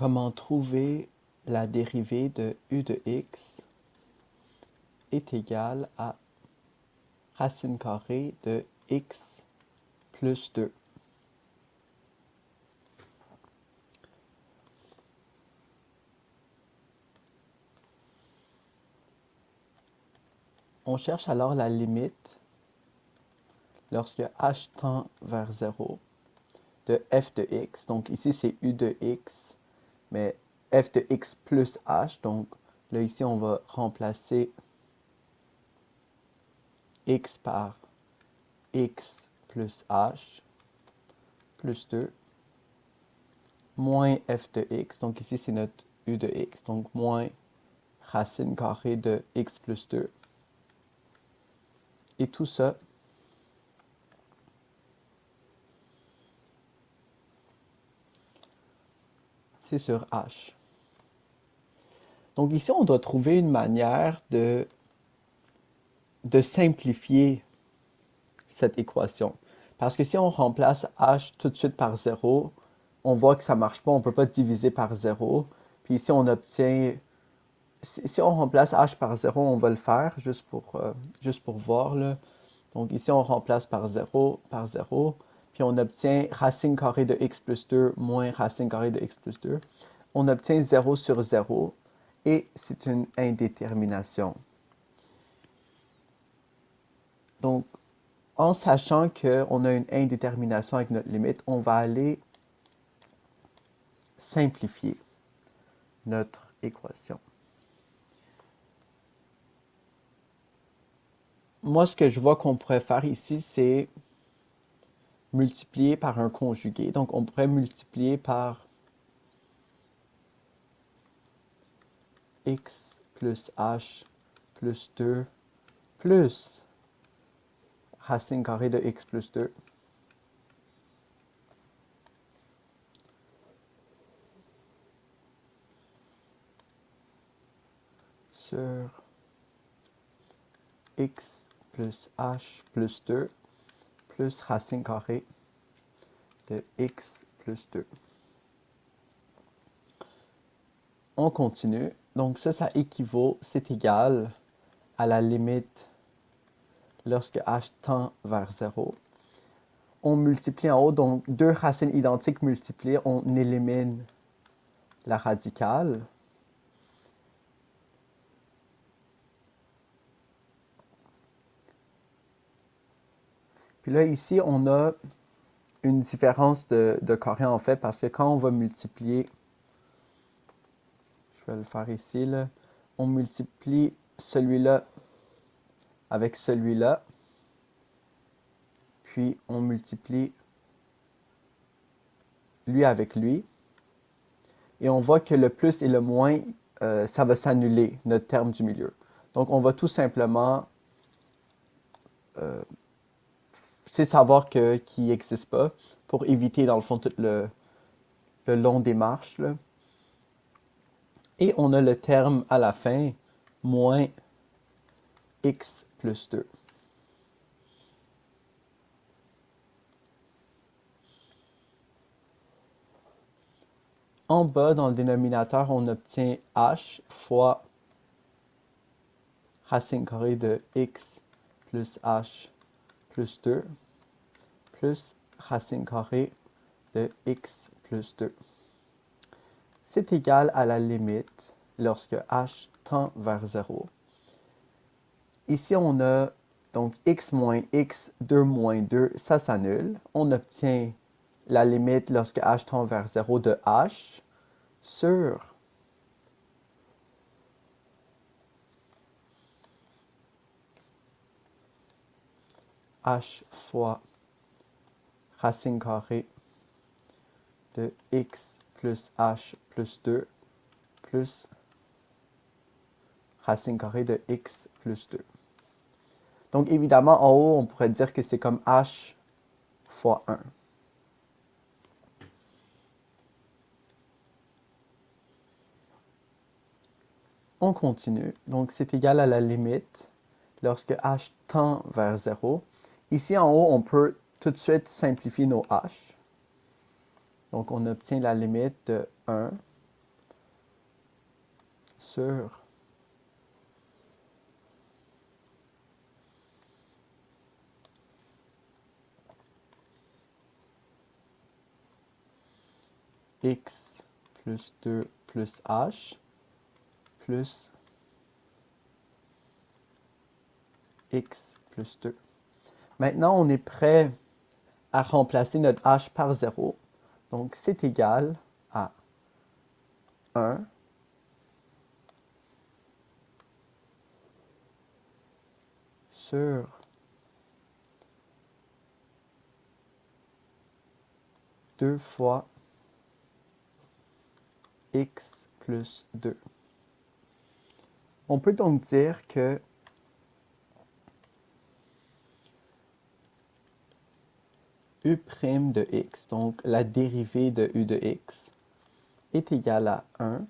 Comment trouver la dérivée de u de x est égale à racine carrée de x plus 2. On cherche alors la limite lorsque h tend vers 0 de f de x. Donc ici c'est u de x, mais f de x plus h. Donc là ici on va remplacer x par x plus h plus 2 moins f de x. Donc ici c'est notre u de x. Donc moins racine carrée de x plus 2. Et tout ça c'est sur h. Donc ici, on doit trouver une manière de simplifier cette équation. Parce que si on remplace h tout de suite par 0, on voit que ça ne marche pas, on ne peut pas diviser par 0. Puis ici, on obtient... Si on remplace h par 0, on va le faire juste pour voir, là. Donc ici, on remplace par 0, puis on obtient racine carrée de x plus 2 moins racine carrée de x plus 2. On obtient 0 sur 0, et c'est une indétermination. Donc, en sachant qu'on a une indétermination avec notre limite, on va aller simplifier notre équation. Moi, ce que je vois qu'on pourrait faire ici, c'est multiplier par un conjugué. Donc, on pourrait multiplier par x plus h plus 2 plus racine carrée de x plus 2 sur x plus h plus 2 plus racine carrée de x plus 2. On continue. Donc ça équivaut, c'est égal à la limite lorsque h tend vers 0. On multiplie en haut, donc deux racines identiques multipliées, on élimine la radicale. Puis là, ici, on a une différence de carré en fait, parce que quand on va multiplier, je vais le faire ici, là, on multiplie celui-là avec celui-là, puis on multiplie lui avec lui, et on voit que le plus et le moins, ça va s'annuler, notre terme du milieu. Donc on va tout simplement c'est savoir qu'il n'existe pas pour éviter dans le fond tout le long des marches, là. Et on a le terme à la fin, moins x plus 2. En bas, dans le dénominateur, on obtient h fois racine carrée de x plus h plus 2 plus racine carrée de x plus 2. C'est égal à la limite lorsque h tend vers 0. Ici, on a donc x moins x, 2 moins 2, ça s'annule. On obtient la limite lorsque h tend vers 0 de h sur h fois racine carrée de x plus h plus 2 plus racine carrée de x plus 2. Donc évidemment, en haut, on pourrait dire que c'est comme h fois 1. On continue. Donc c'est égal à la limite lorsque h tend vers 0. Ici en haut, on peut tout de suite simplifier nos h. Donc on obtient la limite de 1 sur x plus 2 plus h plus x plus 2. Maintenant, on est prêt à remplacer notre h par 0. Donc, c'est égal à 1 sur deux fois x plus 2. On peut donc dire que u' de x, donc la dérivée de u de x, est égale à 1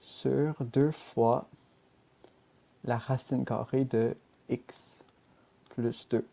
sur 2 fois la racine carrée de x plus 2.